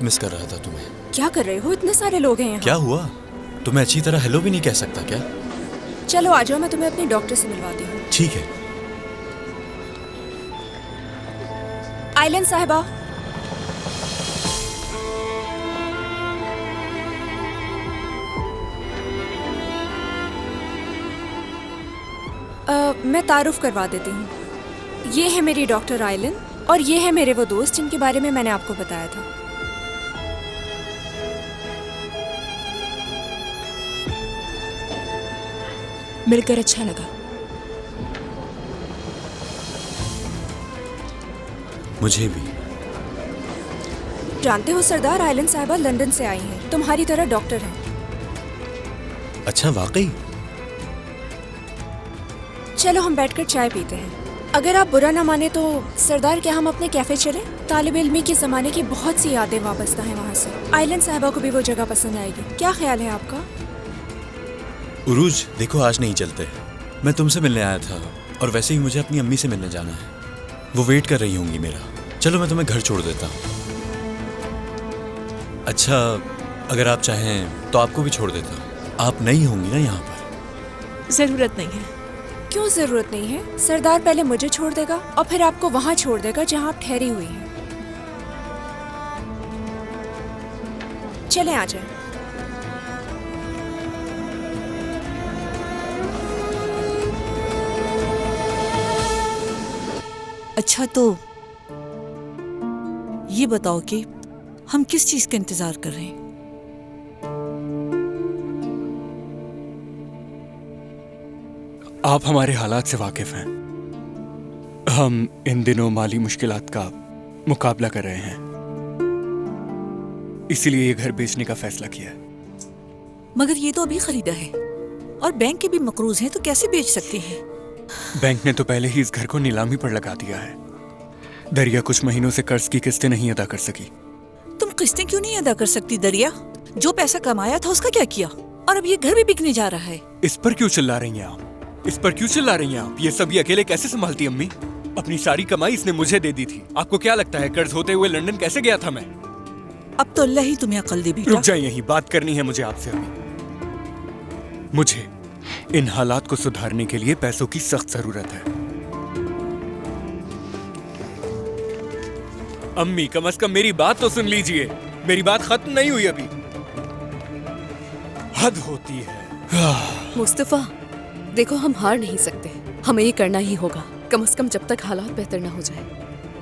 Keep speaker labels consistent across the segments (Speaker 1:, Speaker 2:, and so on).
Speaker 1: Miss कर रहा था तुम्हें।
Speaker 2: क्या कर रहे हो? इतने सारे लोग हैं यहाँ।
Speaker 1: क्या हुआ? तुम्हें अच्छी तरह हेलो भी नहीं कह सकता क्या?
Speaker 2: चलो आ जाओ, मैं तुम्हें अपनी डॉक्टर से मिलवाती हूँ।
Speaker 1: ठीक है।
Speaker 2: आइलन साहिबा, मैं तारुफ करवा देती हूँ। ये है मेरी डॉक्टर आइलन और ये है मेरे वो दोस्त जिनके बारे में मैंने आपको बताया था।
Speaker 3: मिलकर अच्छा लगा।
Speaker 1: मुझे भी।
Speaker 2: जानते हो सरदार, आइलन साहिबा लंदन से आई हैं, तुम्हारी तरह डॉक्टर हैं।
Speaker 1: अच्छा, वाकई?
Speaker 2: चलो हम बैठकर चाय पीते हैं। अगर आप बुरा ना माने तो सरदार, क्या हम अपने कैफे चलें? तालिब इल्मी के ज़माने की बहुत सी यादें वाबस्ता हैं वहाँ से। आइलन साहिबा को भी वो जगह पसंद आएगी। क्या ख्याल है आपका?
Speaker 1: उरूज, देखो आज नहीं चलते। मैं तुमसे मिलने आया था और वैसे ही मुझे अपनी अम्मी से मिलने जाना है। वो वेट कर रही होंगी मेरा। चलो मैं तुम्हें घर छोड़ देता हूँ। अच्छा, अगर आप चाहें तो आपको भी छोड़ देता हूँ। आप नहीं होंगी ना यहाँ पर?
Speaker 3: जरूरत नहीं है।
Speaker 2: क्यों जरूरत नहीं है? सरदार पहले मुझे छोड़ देगा और फिर आपको वहाँ छोड़ देगा जहाँ आप ठहरी हुई हैं। चलें, आ जाएं।
Speaker 4: अच्छा, तो ये बताओ कि हम किस चीज का इंतजार कर रहे हैं?
Speaker 5: आप हमारे हालात से वाकिफ हैं। हम इन दिनों माली मुश्किलात का मुकाबला कर रहे हैं, इसीलिए ये घर बेचने का फैसला किया है।
Speaker 4: मगर ये तो अभी खरीदा है और बैंक के भी मकरूज हैं, तो कैसे बेच सकते हैं?
Speaker 5: बैंक ने तो पहले ही इस घर को नीलामी पर लगा दिया है। दरिया कुछ महीनों से कर्ज की किस्तें नहीं अदा कर सकी।
Speaker 4: तुम किस्तें क्यों नहीं अदा कर सकती दरिया? जो पैसा कमाया था उसका क्या किया? और अब ये घर भी बिकने जा रहा है।
Speaker 5: इस पर क्यों चिल्ला रही हैं आप? इस पर क्यों चिल्ला रही हैं आप? ये सब ये अकेले कैसे संभालती अम्मी? अपनी सारी कमाई इसने मुझे दे दी थी। आपको क्या लगता है कर्ज होते हुए लंदन कैसे गया था मैं?
Speaker 4: अब तो अल्लाह ही तुम्हें अकल दे बेटा।
Speaker 5: रुक जाइए, यहीं बात करनी है मुझे आपसे अभी। मुझे इन हालात को सुधारने के लिए पैसों की सख्त जरूरत है। अम्मी, कम से कम मेरी बात तो सुन लीजिए। मेरी बात खत्म नहीं हुई अभी। हद होती है।
Speaker 3: मुस्तफा, देखो हम हार नहीं सकते, हमें ये करना ही होगा। कम से कम जब तक हालात बेहतर ना हो जाए।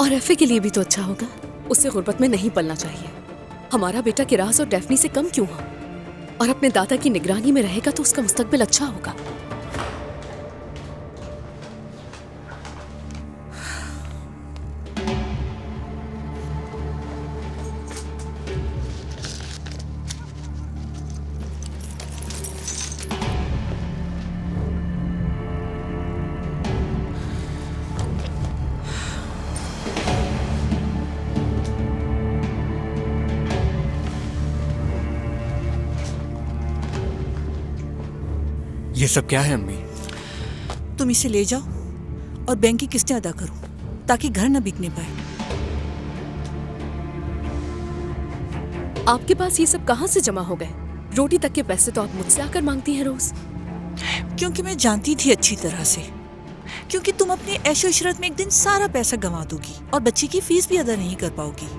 Speaker 3: और एफे के लिए भी तो अच्छा होगा। उसे गुर्बत में नहीं पलना चाहिए। हमारा बेटा किरास और डेफनी से कम क्यों हो? और अपने दादा की निगरानी में रहेगा तो उसका मुस्तकबिल अच्छा होगा।
Speaker 5: ये सब क्या है अम्मी?
Speaker 4: तुम इसे ले जाओ और बैंक की किस्तें अदा करो ताकि घर न बिकने पाए।
Speaker 3: आपके पास ये सब कहाँ से जमा हो गए? रोटी तक के पैसे तो आप मुझसे आकर मांगती हैं रोज।
Speaker 4: क्योंकि मैं जानती थी अच्छी तरह से, क्योंकि तुम अपनी ऐशो इशरत में एक दिन सारा पैसा गंवा दोगी और बच्ची की फीस भी अदा नहीं कर पाओगी।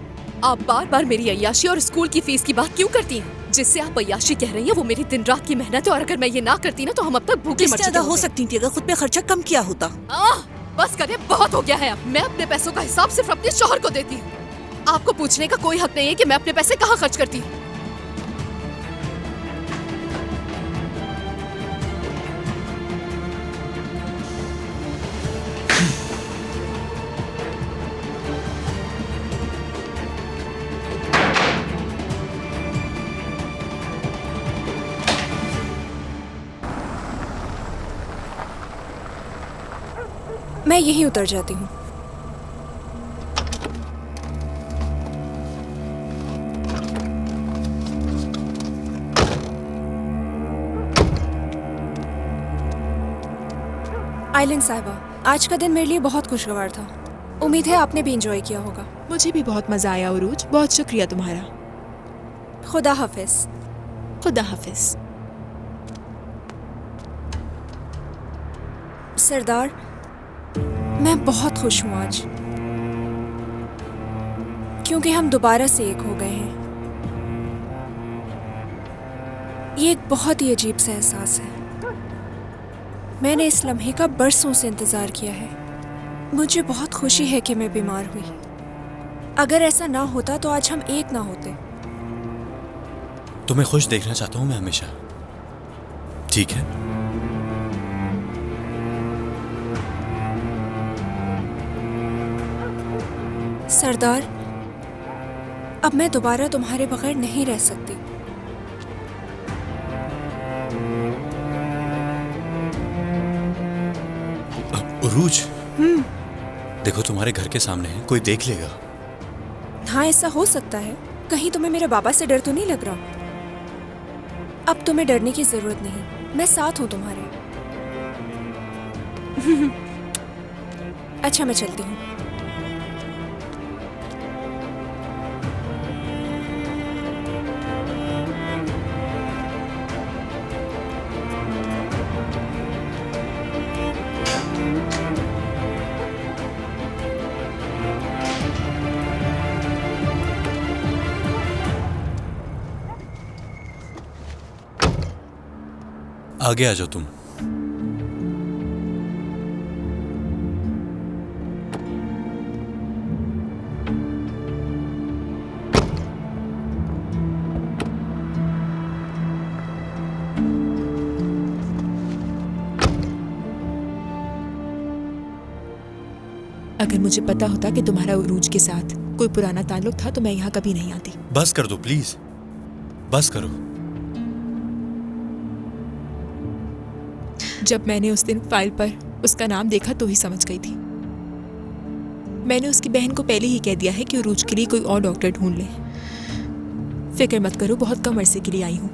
Speaker 3: आप बार बार मेरी अय्याशी और स्कूल की फीस की बात क्यों करती हैं? जिससे आप अय्याशी कह रही हैं वो मेरी दिन रात की मेहनत है, और अगर मैं ये ना करती ना तो हम अब तक भूखे मर चुके
Speaker 4: हो सकती थी अगर खुद पे खर्चा कम किया होता।
Speaker 3: बस करें, बहुत हो गया है अब। मैं अपने पैसों का हिसाब सिर्फ अपने शौहर को देती हूँ। आपको पूछने का कोई हक नहीं है कि मैं अपने पैसे कहाँ खर्च करती हूँ।
Speaker 2: मैं यहीं उतर जाती हूँ। आइलन साहिबा, आज का दिन मेरे लिए बहुत खुशगवार था। उम्मीद है आपने भी एंजॉय किया होगा।
Speaker 6: मुझे भी बहुत मजा आया उरूज, बहुत शुक्रिया तुम्हारा।
Speaker 2: खुदा हाफिज।
Speaker 4: खुदा हाफिज।
Speaker 2: सरदार, मैं बहुत खुश हूँ आज, क्योंकि हम दोबारा से एक हो गए हैं। ये एक बहुत ही अजीब सा एहसास है। मैंने इस लम्हे का बरसों से इंतज़ार किया है। मुझे बहुत खुशी है कि मैं बीमार हुई। अगर ऐसा ना होता तो आज हम एक ना होते।
Speaker 1: तुम्हें खुश देखना चाहता हूँ मैं हमेशा, ठीक है?
Speaker 2: सरदार, अब मैं दोबारा तुम्हारे बगैर नहीं रह सकती।
Speaker 1: उरूज, देखो तुम्हारे घर के सामने है, कोई देख लेगा।
Speaker 2: हाँ, ऐसा हो सकता है। कहीं तुम्हें मेरे बाबा से डर तो नहीं लग रहा? अब तुम्हें डरने की जरूरत नहीं, मैं साथ हूँ तुम्हारे। अच्छा, मैं चलती हूँ।
Speaker 1: आगे आ जाओ तुम।
Speaker 4: अगर मुझे पता होता कि तुम्हारा उरूज के साथ कोई पुराना ताल्लुक था तो मैं यहाँ कभी नहीं आती।
Speaker 1: बस कर दो प्लीज, बस करो।
Speaker 4: जब मैंने उस दिन फाइल पर उसका नाम देखा तो ही समझ गई थी। मैंने उसकी बहन को पहले ही कह दिया है कि उरूज के लिए कोई और डॉक्टर ढूंढ ले। फिक्र मत करो, बहुत कम अरसे के लिए आई हूँ।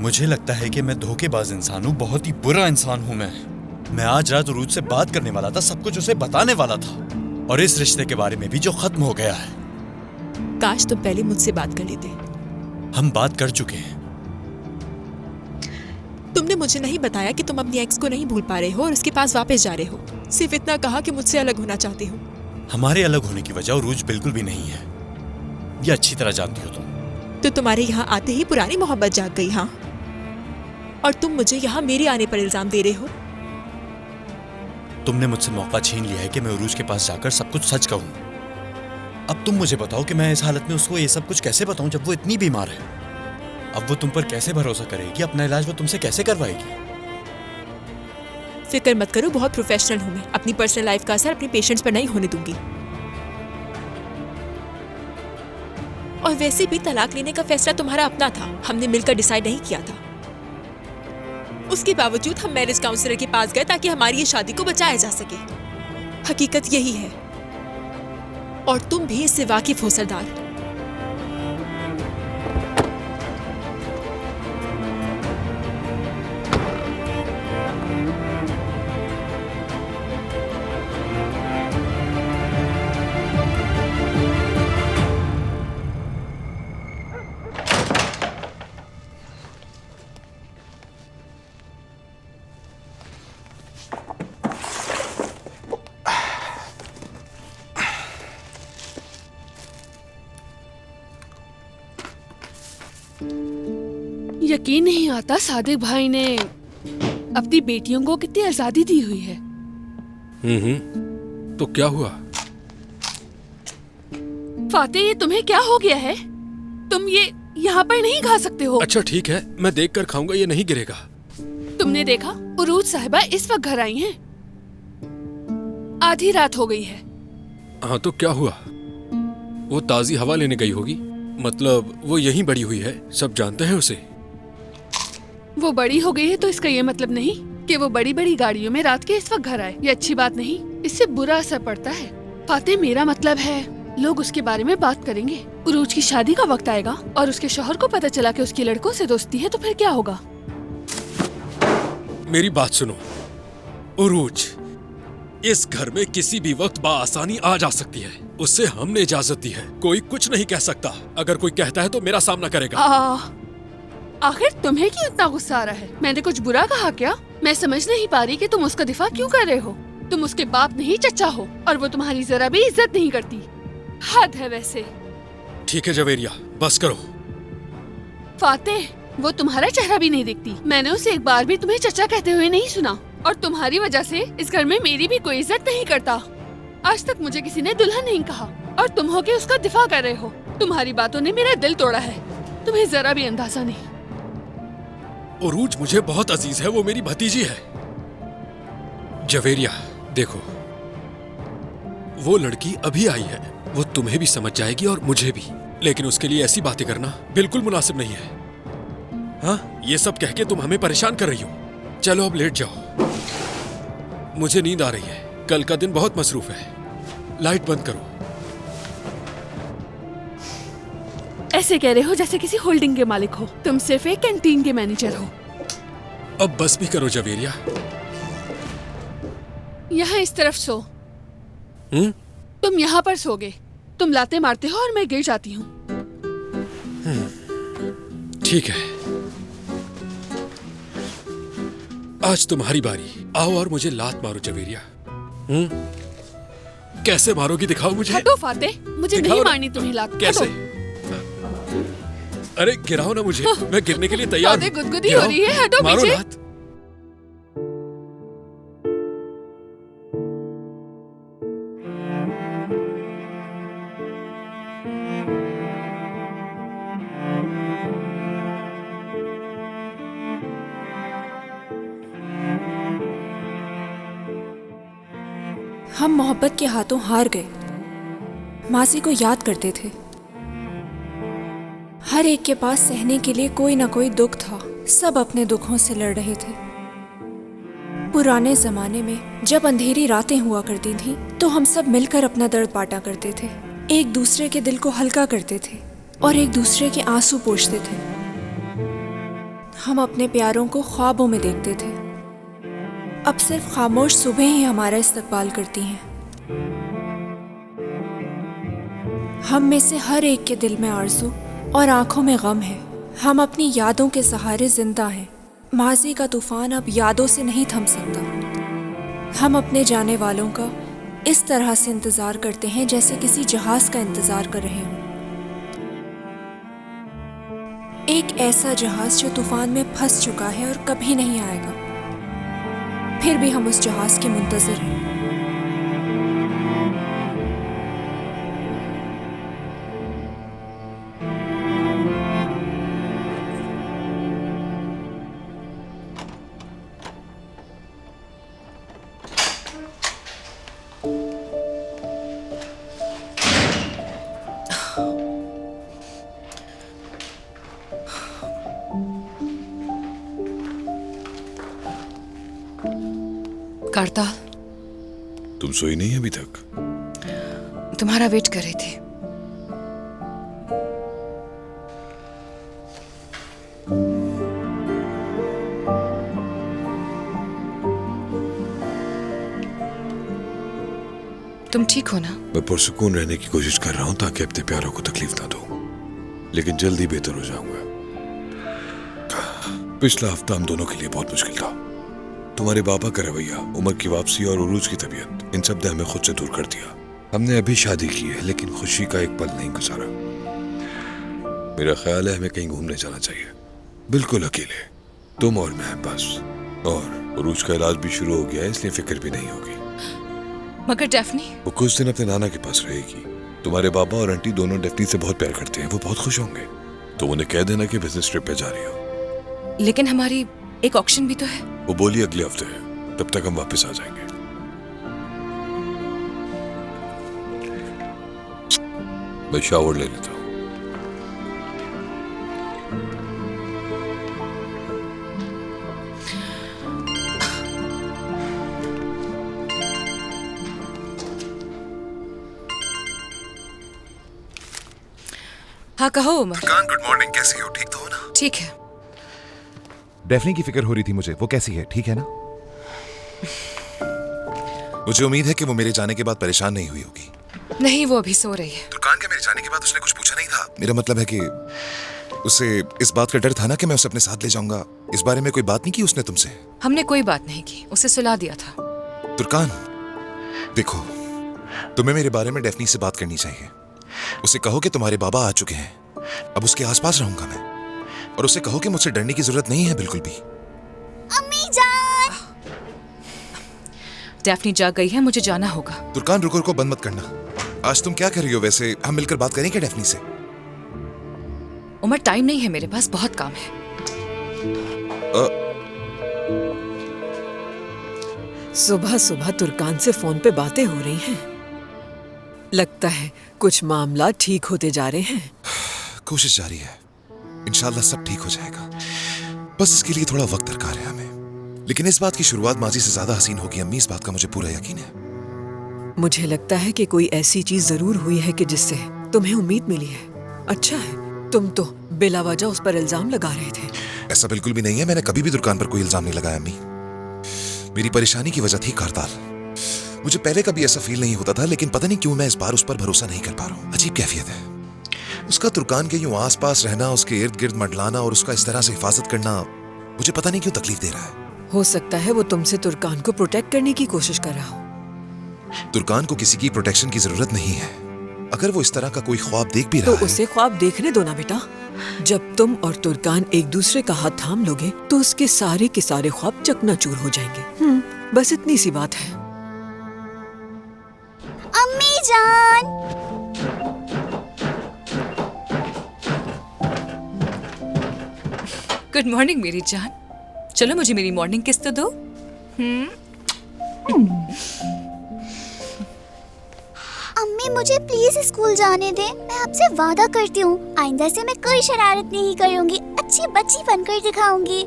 Speaker 1: मुझे लगता है कि मैं धोखेबाज इंसान हूँ, बहुत ही बुरा इंसान हूँ मैं आज रात उरूज से बात करने वाला था, सब कुछ उसे बताने वाला था, और इस रिश्ते के बारे में भी जो खत्म हो गया है।
Speaker 4: काश तुम पहले मुझसे बात कर लेते।
Speaker 1: हम बात कर चुके हैं।
Speaker 4: तुमने मुझे नहीं बताया कि तुम अपनी एक्स को नहीं भूल पा रहे हो और उसके पास वापस जा रहे हो। सिर्फ इतना कहा कि मुझसे अलग होना चाहते हो।
Speaker 1: हमारे अलग होने की वजह उरूज बिल्कुल भी नहीं है, ये अच्छी तरह जानती हो तुम।
Speaker 4: तो तुम्हारे यहाँ आते ही पुरानी मोहब्बत जाग गई, हाँ? और तुम मुझे यहाँ मेरे आने पर इल्जाम दे रहे हो।
Speaker 1: तुमने मुझसे मौका छीन लिया है कि मैं उरूज के पास जाकर सब कुछ सच कहूँ। अब तुम मुझे बताओ कि मैं इस हालत में उसको ये सब कुछ कैसे बताऊं जब वो इतनी बीमार है। अब वो तुम पर कैसे भरोसा करेगी? अपना इलाज वो तुमसे कैसे करवाएगी?
Speaker 4: फिक्र मत करो, बहुत प्रोफेशनल हूँ मैं। अपनी पर्सनल लाइफ का असर अपने पेशेंट्स पर नहीं होने दूंगी। और वैसे भी तलाक लेने का फैसला तुम्हारा अपना था, हमने मिलकर डिसाइड नहीं किया था। उसके बावजूद हम मैरिज काउंसलर के पास गए ताकि हमारी ये शादी को बचाया जा सके। हकीकत यही है और तुम भी इससे वाकिफ हो सरदार।
Speaker 3: यकीन नहीं आता सादिक भाई ने अपनी बेटियों को कितनी आजादी दी हुई है।
Speaker 5: तो क्या हुआ?
Speaker 3: फाते, ये तुम्हें क्या हो गया है? तुम ये यहाँ पर नहीं खा सकते हो।
Speaker 5: अच्छा ठीक है, मैं देख कर खाऊंगा, ये नहीं गिरेगा।
Speaker 3: तुमने देखा उरूज साहिबा इस वक्त घर आई हैं। आधी रात हो गई है।
Speaker 5: हाँ तो क्या हुआ? वो ताजी हवा लेने गई होगी, मतलब वो यहीं बड़ी हुई है, सब जानते हैं उसे।
Speaker 3: वो बड़ी हो गई है तो इसका ये मतलब नहीं कि वो बड़ी बड़ी गाड़ियों में रात के इस वक्त घर आए। ये अच्छी बात नहीं, इससे बुरा असर पड़ता है। फाते, मेरा मतलब है लोग उसके बारे में बात करेंगे। उरूज की शादी का वक्त आएगा और उसके शौहर को पता चला कि उसकी लड़कों से दोस्ती है तो फिर क्या होगा?
Speaker 5: मेरी बात सुनो उरूज,
Speaker 6: इस घर में किसी भी वक्त बाआसानी आ जा सकती है। उससे हमने इजाजत दी है, कोई कुछ नहीं कह सकता। अगर कोई कहता है तो मेरा सामना करेगा।
Speaker 3: आखिर तुम्हें क्यों इतना गुस्सा आ रहा है? मैंने कुछ बुरा कहा क्या? मैं समझ नहीं पा रही कि तुम उसका दिफा क्यों कर रहे हो। तुम उसके बाप नहीं चचा हो और वो तुम्हारी जरा भी इज्जत नहीं करती। हद है वैसे।
Speaker 6: ठीक है जवेरिया, बस करो।
Speaker 3: फातेह, वो तुम्हारा चेहरा भी नहीं देखती। मैंने उसे एक बार भी तुम्हें चचा कहते हुए नहीं सुना और तुम्हारी वजह से इस घर में मेरी भी कोई इज्जत नहीं करता। आज तक मुझे किसी ने दुल्हन नहीं कहा और तुम हो के उसका दिफा कर रहे हो। तुम्हारी बातों ने मेरा दिल तोड़ा है, तुम्हें जरा भी अंदाजा नहीं।
Speaker 6: उरूज मुझे बहुत अजीज है, वो मेरी भतीजी है। जवेरिया देखो, वो लड़की अभी आई है, वो तुम्हें भी समझ जाएगी और मुझे भी, लेकिन उसके लिए ऐसी बातें करना बिल्कुल मुनासिब नहीं है। हाँ, ये सब कह के तुम हमें परेशान कर रही हो। चलो अब लेट जाओ, मुझे नींद आ रही है। कल का दिन बहुत मसरूफ है। लाइट बंद करो।
Speaker 3: ऐसे कह रहे हो जैसे किसी होल्डिंग के मालिक हो। तुम सिर्फ एक कैंटीन के मैनेजर हो।
Speaker 6: अब बस भी करो जवेरिया।
Speaker 3: यहाँ इस तरफ सो। तुम यहाँ पर सोगे। तुम लाते मारते हो और मैं गिर जाती हूँ।
Speaker 6: ठीक है, आज तुम्हारी बारी। आओ और मुझे लात मारो जवेरिया। कैसे मारोगी दिखाओ मुझे।
Speaker 3: हटो फातेह, मुझे
Speaker 6: दिखाओ
Speaker 3: नहीं
Speaker 6: ना।
Speaker 3: मारनी तुम्हें लात।
Speaker 6: कैसे?
Speaker 3: हटो।
Speaker 6: अरे गिराओ ना मुझे, मैं गिरने के लिए तैयार
Speaker 3: फातेह,
Speaker 6: हूँ।
Speaker 3: गुदगुदी हो
Speaker 6: गिराओ,
Speaker 3: रही है, हटो
Speaker 6: मारो
Speaker 3: पीछे।
Speaker 6: लात।
Speaker 2: हम मोहब्बत के हाथों हार गए। मासी को याद करते थे। हर एक के पास सहने के लिए कोई ना कोई दुख था। सब अपने दुखों से लड़ रहे थे। पुराने जमाने में जब अंधेरी रातें हुआ करती थीं, तो हम सब मिलकर अपना दर्द बांटा करते थे। एक दूसरे के दिल को हल्का करते थे और एक दूसरे के आंसू पोंछते थे। हम अपने प्यारों को ख्वाबों में देखते थे। अब सिर्फ खामोश सुबह ही हमारा इस्तकबाल करती हैं। हम में से हर एक के दिल में आरज़ू और आंखों में गम है। हम अपनी यादों के सहारे जिंदा हैं। माजी का तूफान अब यादों से नहीं थम सकता। हम अपने जाने वालों का इस तरह से इंतजार करते हैं जैसे किसी जहाज का इंतजार कर रहे हों। एक ऐसा जहाज जो तूफान में फंस चुका है और कभी नहीं आएगा। फिर भी हम उस जहाज के मुंतज़िर हैं।
Speaker 7: कारताल,
Speaker 8: तुम सोई नहीं अभी तक?
Speaker 7: तुम्हारा वेट कर रही थी। तुम ठीक हो ना?
Speaker 8: मैं पुरसुकून रहने की कोशिश कर रहा हूँ ताकि अपने प्यारों को तकलीफ ना दूं, लेकिन जल्दी बेहतर हो जाऊंगा। पिछला हफ्ता हम दोनों के लिए बहुत मुश्किल था। तुम्हारे बाबा का रवैया, उमर की वापसी और उरूज की तबीयत, इन सब ने हमें खुद से दूर कर दिया। हमने अभी शादी की है, लेकिन खुशी का एक पल नहीं गुजारा। मेरा ख्याल है हमें कहीं घूमने जाना चाहिए, बिल्कुल अकेले, तुम और मैं बस। और उरूज का इलाज भी शुरू हो गया है, इसलिए फिक्र भी नहीं होगी।
Speaker 7: मगर डेफनी?
Speaker 8: वो कुछ दिन अपने नाना के पास रहेगी। तुम्हारे बाबा और आंटी दोनों डेफनी से बहुत प्यार करते हैं, वो बहुत खुश होंगे। तुम उन्हें कह देना कि बिजनेस ट्रिप पे जा रही हो।
Speaker 7: लेकिन हमारी एक ऑप्शन भी तो है।
Speaker 8: वो बोली अगले हफ्ते है, तब तक हम वापस आ जाएंगे। मैं शावर ले लेता हूँ।
Speaker 7: हाँ कहो उमर।
Speaker 9: गुड मॉर्निंग, कैसी हो? ठीक तो हो ना?
Speaker 7: ठीक है।
Speaker 9: डेफनी की फिक्र हो रही थी मुझे, वो कैसी है? ठीक है ना? मुझे उम्मीद है कि वो मेरे जाने के बाद परेशान नहीं हुई होगी।
Speaker 7: नहीं, वो अभी सो रही है।
Speaker 9: तुर्कान के मेरे जाने के बाद उसने कुछ पूछा नहीं था? मेरा मतलब है कि उसे इस बात का डर था ना कि मैं उसे अपने साथ ले जाऊंगा। इस बारे में कोई बात नहीं की उसने तुमसे?
Speaker 7: हमने कोई बात नहीं की, उसे सुला दिया था।
Speaker 9: तुर्कान, देखो, तुम्हें मेरे बारे में डेफनी से बात करनी चाहिए। उसे कहो कि तुम्हारे बाबा आ चुके हैं, अब उसके आसपास रहूंगा मैं। और उसे कहो कि मुझसे डरने की जरूरत नहीं है बिल्कुल भी।
Speaker 10: अम्मी जान!
Speaker 7: डेफनी जाग गई है, मुझे जाना होगा।
Speaker 9: तुर्कान, रुको रुको, बंद मत करना। आज तुम क्या कर रही हो? वैसे हम मिलकर बात करें क्या डेफनी से?
Speaker 7: उमर, टाइम नहीं है मेरे पास, बहुत काम है।
Speaker 11: सुबह सुबह तुर्कान से फोन पे बातें हो रही हैं। लगता है कुछ मामला ठीक होते जा रहे हैं।
Speaker 9: कोशिश जारी है, इंशाल्लाह सब ठीक हो जाएगा। बस इसके लिए थोड़ा वक्त दरकार है हमें। लेकिन इस बात की शुरुआत माजी से ज्यादा हसीन होगी अम्मी, इस बात का मुझे पूरा यकीन है।
Speaker 11: मुझे लगता है कि कोई ऐसी चीज जरूर हुई है कि जिससे तुम्हें उम्मीद मिली है। अच्छा है, तुम तो बिला वजह उस पर इल्जाम लगा रहे थे।
Speaker 9: ऐसा बिल्कुल भी नहीं है, मैंने कभी भी तुर्कान पर कोई इल्जाम नहीं लगाया अम्मी। मेरी परेशानी की वजह थी हड़ताल। मुझे पहले कभी ऐसा फील नहीं होता था, लेकिन पता नहीं क्यों मैं इस बार उस पर भरोसा नहीं कर पा रहा हूँ। अजीब कैफियत है उसका। तुर्कान के यूं आस पास रहना, उसके इर्द गिर्द मंडलाना और उसका इस तरह से हिफाजत करना मुझे पता नहीं क्यों तकलीफ दे रहा है।
Speaker 11: हो सकता है वो तुमसे तुर्कान को प्रोटेक्ट करने की कोशिश कर रहा हो।
Speaker 9: तुर्कान को किसी की प्रोटेक्शन की जरूरत नहीं है। अगर वो इस तरह का कोई ख्वाब देख भी रहा
Speaker 11: तो
Speaker 9: है,
Speaker 11: उसे ख्वाब देखने दो ना बेटा। जब तुम और तुर्कान एक दूसरे का हाथ थाम लोगे तो उसके सारे के सारे ख्वाब चकनाचूर हो जाएंगे। बस इतनी सी बात है।
Speaker 10: अम्मी जान!
Speaker 7: गुड मॉर्निंग मेरी जान। चलो मुझे मेरी मॉर्निंग किस तो दो।
Speaker 10: अम्मी, मुझे प्लीज स्कूल जाने दे। मैं आपसे वादा करती हूँ आइंदा से मैं कोई शरारत नहीं करूँगी, अच्छी बच्ची बनकर दिखाऊंगी।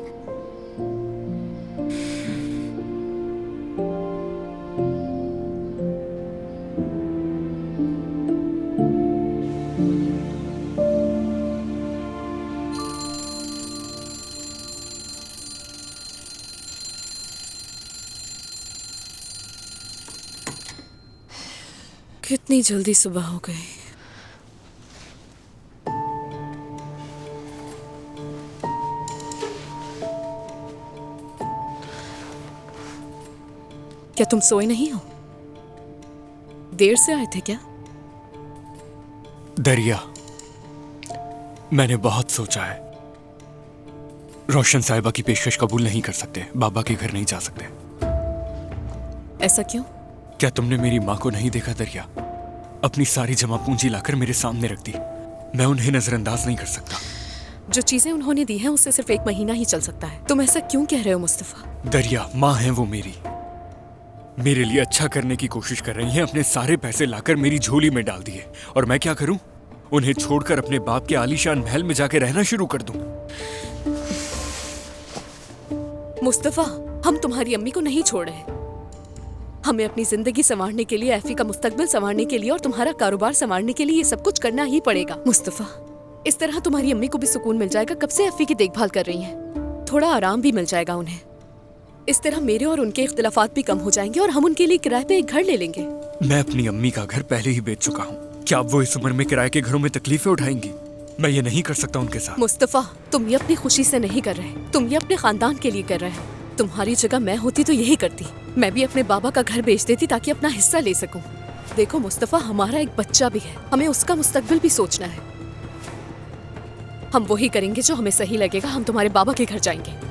Speaker 3: कितनी जल्दी सुबह हो गई। क्या तुम सोए नहीं हो? देर से आए थे क्या?
Speaker 5: दरिया, मैंने बहुत सोचा है। रोशन साहिबा की पेशकश कबूल नहीं कर सकते, बाबा के घर नहीं जा सकते।
Speaker 3: ऐसा क्यों?
Speaker 5: क्या तुमने मेरी माँ को नहीं देखा दरिया? अपनी सारी जमा पूंजी लाकर मेरे सामने रख दी। मैं उन्हें नजरअंदाज नहीं कर सकता।
Speaker 3: जो चीजें उन्होंने दी हैं उससे सिर्फ 1 महीना ही चल सकता है। तुम ऐसा क्यों कह रहे हो मुस्तफा?
Speaker 5: दरिया, माँ है वो मेरे लिए अच्छा करने की कोशिश कर रही हैं। अपने सारे पैसे लाकर मेरी झोली में डाल दिए। और मैं क्या करूं? उन्हें छोड़कर अपने बाप के आलीशान महल में जाकर रहना शुरू कर दूं।
Speaker 3: मुस्तफा, हम तुम्हारी अम्मी को नहीं छोड़ रहे। हमें अपनी जिंदगी संवारने के लिए, एफी का मुस्तकबिल संवारने के लिए और तुम्हारा कारोबार संवारने के लिए ये सब कुछ करना ही पड़ेगा। मुस्तफा, इस तरह तुम्हारी अम्मी को भी सुकून मिल जाएगा। कब से एफी की देखभाल कर रही हैं, थोड़ा आराम भी मिल जाएगा उन्हें। इस तरह मेरे और उनके इख्तिलाफात भी कम हो जाएंगे और हम उनके लिए किराए पे एक घर ले लेंगे।
Speaker 5: मैं अपनी अम्मी का घर पहले ही बेच चुका हूँ। क्या अब वो इस उम्र में किराए के घरों में तकलीफें उठाएंगी? मैं ये नहीं कर सकता उनके साथ।
Speaker 3: मुस्तफा, तुम ये अपनी खुशी से नहीं कर रहे, तुम ये अपने खानदान के लिए कर रहे हैं। तुम्हारी जगह मैं होती तो यही करती। मैं भी अपने बाबा का घर बेच देती ताकि अपना हिस्सा ले सकूं। देखो मुस्तफा, हमारा एक बच्चा भी है, हमें उसका मुस्तकबिल भी सोचना है। हम वही करेंगे जो हमें सही लगेगा। हम तुम्हारे बाबा के घर जाएंगे।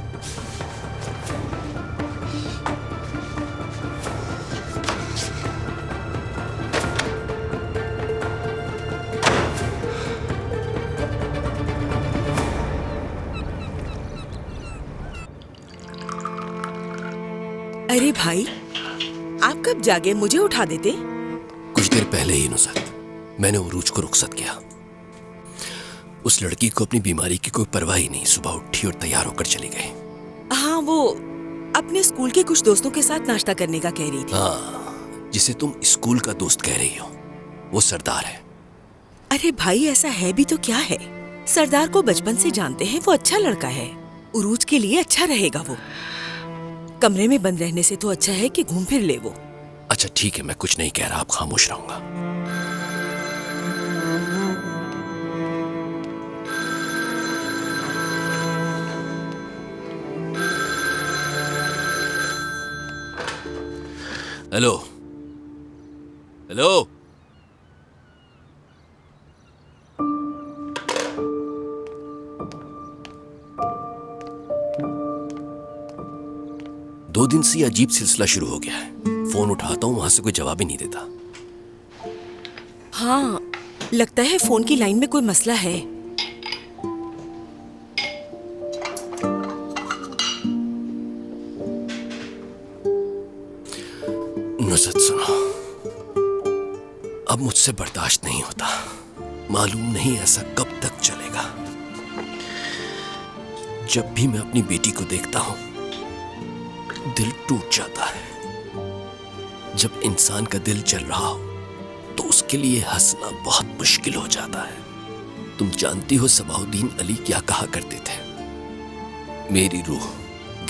Speaker 12: अरे भाई, आप कब जागे? मुझे उठा देते।
Speaker 13: कुछ देर पहले ही नुसरत, मैंने उरूज को रुखसत किया। उस लड़की को अपनी बीमारी की कोई परवाह ही नहीं। सुबह उठी और तैयार होकर चली गई।
Speaker 12: हाँ, वो अपने स्कूल के कुछ दोस्तों के साथ नाश्ता करने का कह रही थी।
Speaker 13: हाँ, जिसे तुम स्कूल का दोस्त कह रही हो, वो सरदार है।
Speaker 12: अरे भाई, ऐसा है भी तो क्या है? सरदार को बचपन से जानते हैं, वो अच्छा लड़का है। उरूज के लिए अच्छा रहेगा। वो कमरे में बंद रहने से तो अच्छा है कि घूम फिर ले। वो
Speaker 13: अच्छा ठीक है, मैं कुछ नहीं कह रहा, आप खामोश रहूंगा। हेलो हेलो, दो दिन से ये अजीब सिलसिला शुरू हो गया है। फोन उठाता हूं, वहां से कोई जवाब ही नहीं देता।
Speaker 12: हाँ, लगता है फोन की लाइन में कोई मसला है।
Speaker 13: नुसरत सुनो, अब मुझसे बर्दाश्त नहीं होता। मालूम नहीं ऐसा कब तक चलेगा। जब भी मैं अपनी बेटी को देखता हूं, दिल टूट जाता है। जब इंसान का दिल चल रहा हो तो उसके लिए हंसना बहुत मुश्किल हो जाता है। तुम जानती हो सबाहुद्दीन अली क्या कहा करते थे? मेरी रूह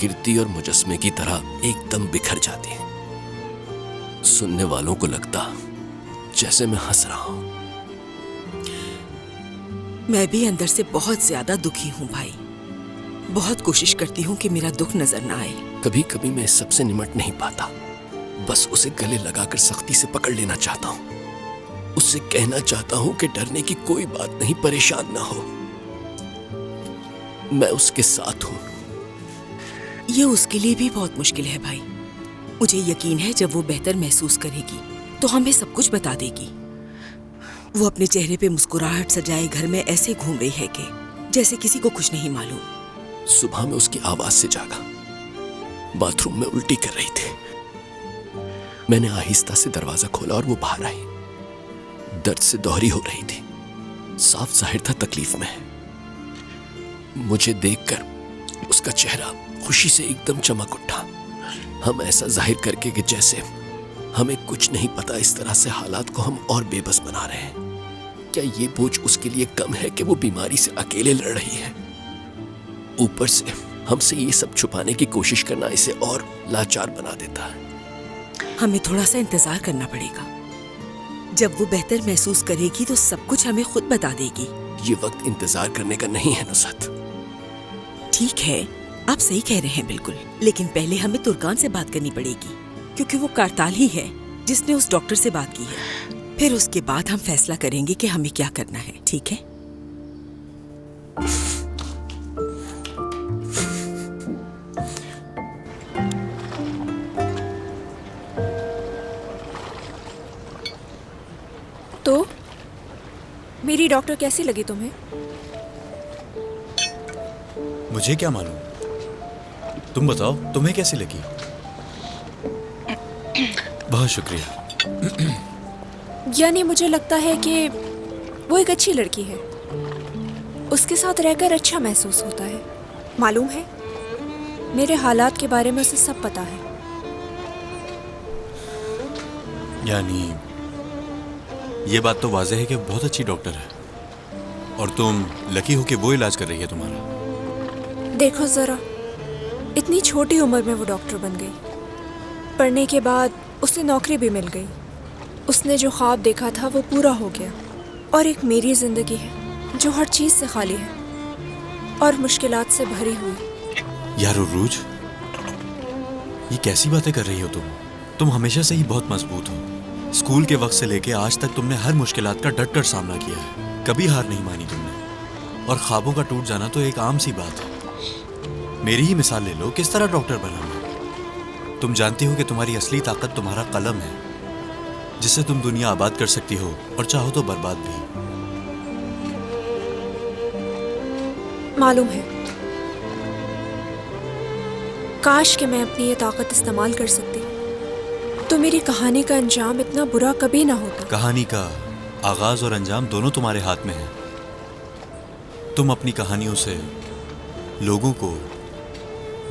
Speaker 13: गिरती और मुजस्मे की तरह एकदम बिखर जाती है। सुनने वालों को लगता जैसे मैं हंस रहा हूं।
Speaker 12: मैं भी अंदर से बहुत ज्यादा दुखी हूँ भाई। बहुत कोशिश करती हूँ कि मेरा दुख नजर ना आए।
Speaker 13: कभी कभी मैं इस सबसे निमट नहीं पाता। बस उसे गले लगाकर सख्ती से पकड़ लेना चाहता हूँ। उससे कहना चाहता हूँ कि डरने की कोई बात नहीं, परेशान ना हो, मैं उसके साथ हूँ।
Speaker 12: ये उसके लिए भी बहुत मुश्किल है भाई। मुझे यकीन है जब वो बेहतर महसूस करेगी तो हमें सब कुछ बता देगी। वो अपने चेहरे पे मुस्कुराहट सजाए घर में ऐसे घूम रही है कि जैसे किसी को कुछ नहीं मालूम।
Speaker 13: सुबह में उसकी आवाज से जागा। बाथरूम में उल्टी कर रही थी। मैंने आहिस्ता से दरवाजा खोला और वो बाहर आई। दर्द से दोहरी हो रही थी। साफ जाहिर था तकलीफ में है। मुझे देखकर उसका चेहरा खुशी से एकदम चमक उठा। हम ऐसा जाहिर करके कि जैसे हमें कुछ नहीं पता, इस तरह से हालात को हम और बेबस बना रहे हैं। क्या ये बोझ उसके लिए कम है कि वो बीमारी से अकेले लड़ रही है? ऊपर से हमसे ये सब छुपाने की कोशिश करना इसे और लाचार बना देता है।
Speaker 12: हमें थोड़ा सा इंतजार करना पड़ेगा। जब वो बेहतर महसूस करेगी तो सब कुछ हमें खुद बता देगी।
Speaker 13: ये वक्त इंतजार करने का नहीं है नुसरत।
Speaker 12: ठीक है, आप सही कह रहे हैं बिल्कुल। लेकिन पहले हमें तुर्कान से बात करनी पड़ेगी, क्योंकि वो कारताल ही है जिसने उस डॉक्टर से बात की है। फिर उसके बाद हम फैसला करेंगे कि हमें क्या करना है। ठीक है?
Speaker 2: तो मेरी डॉक्टर कैसी लगी तुम्हें?
Speaker 1: मुझे क्या मालूम, तुम बताओ तुम्हें कैसी लगी? बहुत शुक्रिया।
Speaker 2: यानी मुझे लगता है कि वो एक अच्छी लड़की है। उसके साथ रहकर अच्छा महसूस होता है। मालूम है, मेरे हालात के बारे में उसे सब पता है।
Speaker 1: यानी ये बात तो वाज़ेह है कि बहुत अच्छी डॉक्टर है और तुम लकी हो कि वो इलाज कर रही है तुम्हारा।
Speaker 2: देखो जरा, इतनी छोटी उम्र में वो डॉक्टर बन गई। पढ़ने के बाद उसे नौकरी भी मिल गई। उसने जो ख्वाब देखा था वो पूरा हो गया। और एक मेरी जिंदगी है जो हर चीज़ से खाली है और मुश्किलात से भरी हुई।
Speaker 1: यार उरूज, ये कैसी बातें कर रही हो तुम हमेशा से ही बहुत मजबूत हो। स्कूल के वक्त से लेके आज तक तुमने हर मुश्किलात का डट कर सामना किया है। कभी हार नहीं मानी तुमने। और ख्वाबों का टूट जाना तो एक आम सी बात है। मेरी ही मिसाल ले लो, किस तरह डॉक्टर बना मैं। तुम जानती हो कि तुम्हारी असली ताकत तुम्हारा कलम है, जिससे तुम दुनिया आबाद कर सकती हो और चाहो तो बर्बाद भी।
Speaker 2: मालूम है, काश कि मैं अपनी ये ताकत इस्तेमाल कर सकती तो मेरी कहानी का अंजाम इतना बुरा कभी ना होता।
Speaker 1: कहानी का आगाज और अंजाम दोनों तुम्हारे हाथ में है। तुम अपनी कहानियों से लोगों को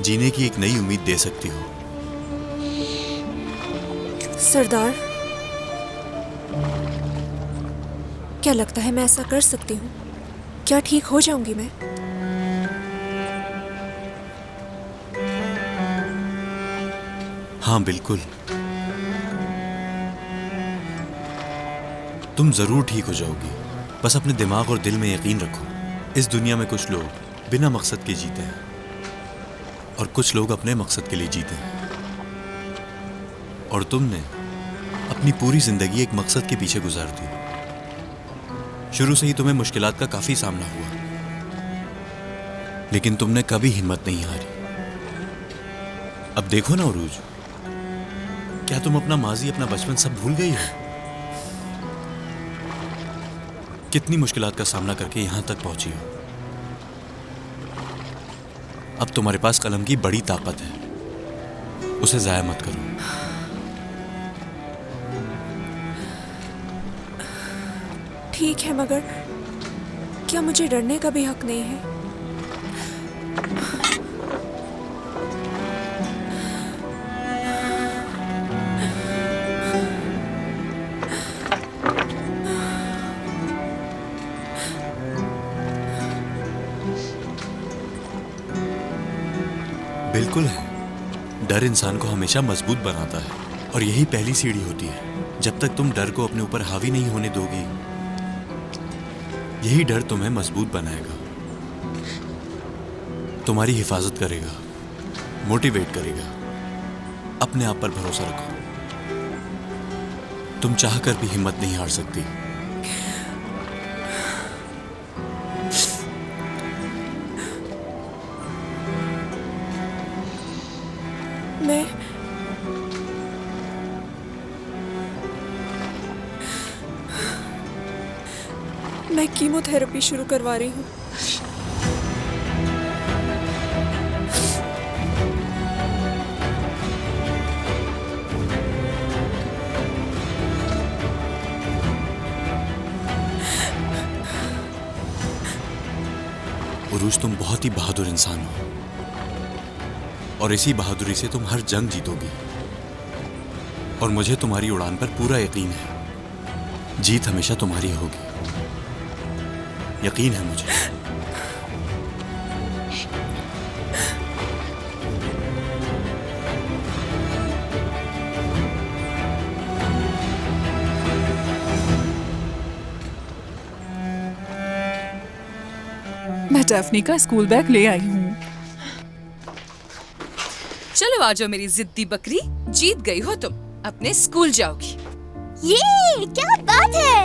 Speaker 1: जीने की एक नई उम्मीद दे सकती हो।
Speaker 2: सरदार, क्या लगता है मैं ऐसा कर सकती हूँ? क्या ठीक हो जाऊंगी मैं?
Speaker 1: हाँ बिल्कुल, तुम जरूर ठीक हो जाओगी। बस अपने दिमाग और दिल में यकीन रखो। इस दुनिया में कुछ लोग बिना मकसद के जीते हैं और कुछ लोग अपने मकसद के लिए जीते हैं। और तुमने अपनी पूरी जिंदगी एक मकसद के पीछे गुजार दी। शुरू से ही तुम्हें मुश्किलात का काफी सामना हुआ, लेकिन तुमने कभी हिम्मत नहीं हारी। अब देखो ना उरूज, क्या तुम अपना माजी, अपना बचपन सब भूल गई हो? कितनी मुश्किलात का सामना करके यहां तक पहुंची हो। अब तुम्हारे पास कलम की बड़ी ताकत है, उसे जाया मत करो।
Speaker 2: ठीक है, मगर क्या मुझे डरने का भी हक नहीं है?
Speaker 1: बिल्कुल है। डर इंसान को हमेशा मजबूत बनाता है और यही पहली सीढ़ी होती है। जब तक तुम डर को अपने ऊपर हावी नहीं होने दोगी, यही डर तुम्हें मजबूत बनाएगा, तुम्हारी हिफाजत करेगा, मोटिवेट करेगा। अपने आप पर भरोसा रखो। तुम चाहकर भी हिम्मत नहीं हार सकती।
Speaker 2: मैं कीमोथेरेपी शुरू करवा रही हूँ।
Speaker 1: उरूज, तुम बहुत ही बहादुर इंसान हो और इसी बहादुरी से तुम हर जंग जीतोगी। और मुझे तुम्हारी उड़ान पर पूरा यकीन है। जीत हमेशा तुम्हारी होगी, यकीन है मुझे।
Speaker 7: मैं डैफ्नी का स्कूल बैग ले आई हूँ।
Speaker 3: चलो आ जाओ मेरी जिद्दी बकरी, जीत गई हो तुम, अपने स्कूल जाओगी।
Speaker 10: ये क्या बात है?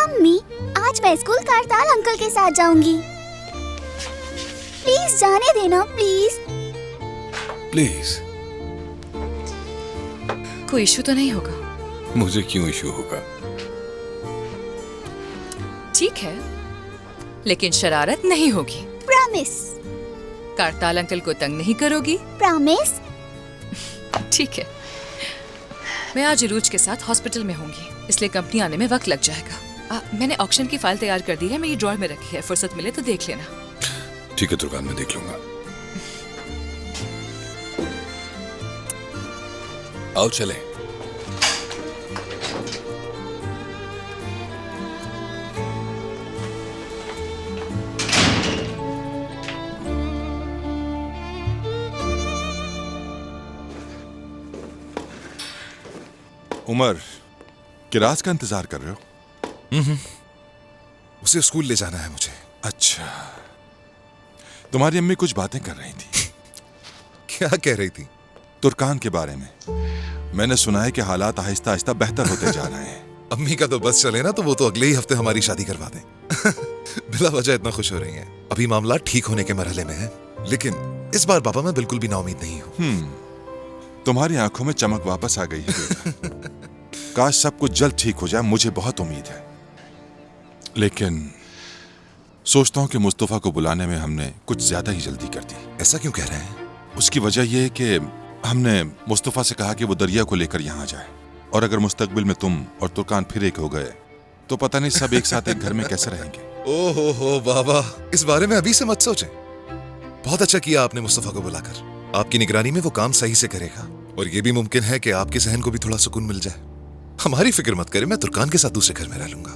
Speaker 10: अम्मी, आज मैं स्कूल कारताल अंकल के साथ जाऊंगी। प्लीज जाने देना, प्लीज।
Speaker 8: प्लीज।
Speaker 3: कोई इशू तो नहीं होगा?
Speaker 8: मुझे क्यों इशू होगा?
Speaker 3: ठीक है, लेकिन शरारत नहीं होगी।
Speaker 10: प्रॉमिस।
Speaker 3: कारताल अंकल को तंग नहीं करोगी?
Speaker 10: प्रॉमिस।
Speaker 3: ठीक है। मैं आज इरूज के साथ हॉस्पिटल में होंगी, इसलिए कंपनी आने में वक्त लग जाएगा। मैंने ऑक्शन की फाइल तैयार कर दी है, मेरी ड्रॉअर में रखी है, फुर्सत मिले तो देख लेना।
Speaker 8: ठीक है दुकान में देख लूंगा। आओ चले।
Speaker 9: उमर, किराज का इंतजार कर रहे हो? उसे स्कूल ले जाना है मुझे।
Speaker 8: अच्छा, तुम्हारी अम्मी कुछ बातें कर रही थी।
Speaker 9: क्या कह रही थी?
Speaker 8: तुर्कान के बारे में। मैंने सुना है कि हालात आहिस्ता आहिस्ता बेहतर होते जा रहे हैं।
Speaker 9: अम्मी का तो बस चले ना, तो वो तो अगले ही हफ्ते हमारी शादी करवा दें। बिला वजह इतना खुश हो रही हैं। अभी मामला ठीक होने के मरहले में है, लेकिन इस बार पापा मैं बिल्कुल भी नाउम्मीद नहीं हूँ।
Speaker 8: तुम्हारी आंखों में चमक वापस आ गई है बेटा। काश सब कुछ जल्द ठीक हो जाए, मुझे बहुत उम्मीद है। लेकिन सोचता हूँ कि मुस्तफा को बुलाने में हमने कुछ ज्यादा ही जल्दी कर दी।
Speaker 9: ऐसा क्यों कह रहे हैं?
Speaker 8: उसकी वजह यह है कि हमने मुस्तफा से कहा कि वो दरिया को लेकर यहाँ जाए, और अगर मुस्तकबिल में तुम और तुर्कान फिर एक हो गए तो पता नहीं सब एक साथ एक घर में कैसे रहेंगे।
Speaker 9: ओहो हो बाबा, इस बारे में अभी से मत सोचें। बहुत अच्छा किया आपने मुस्तफा को बुलाकर। आपकी निगरानी में वो काम सही से करेगा, और ये भी मुमकिन है कि आपके जहन को भी थोड़ा सुकून मिल जाए। हमारी फिक्र मत करें, मैं तुर्कान के साथ दूसरे घर में रह लूंगा।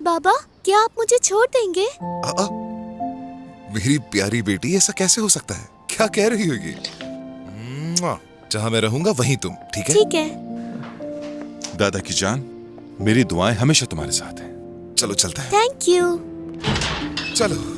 Speaker 10: बाबा, क्या आप मुझे छोड़ देंगे?
Speaker 9: मेरी प्यारी बेटी, ऐसा कैसे हो सकता है? क्या कह रही होगी? जहां मैं रहूंगा वहीं तुम, ठीक है?
Speaker 10: ठीक है।
Speaker 8: दादा की जान, मेरी दुआएं हमेशा तुम्हारे साथ हैं।
Speaker 9: चलो चलते हैं।
Speaker 10: Thank you.
Speaker 9: चलो।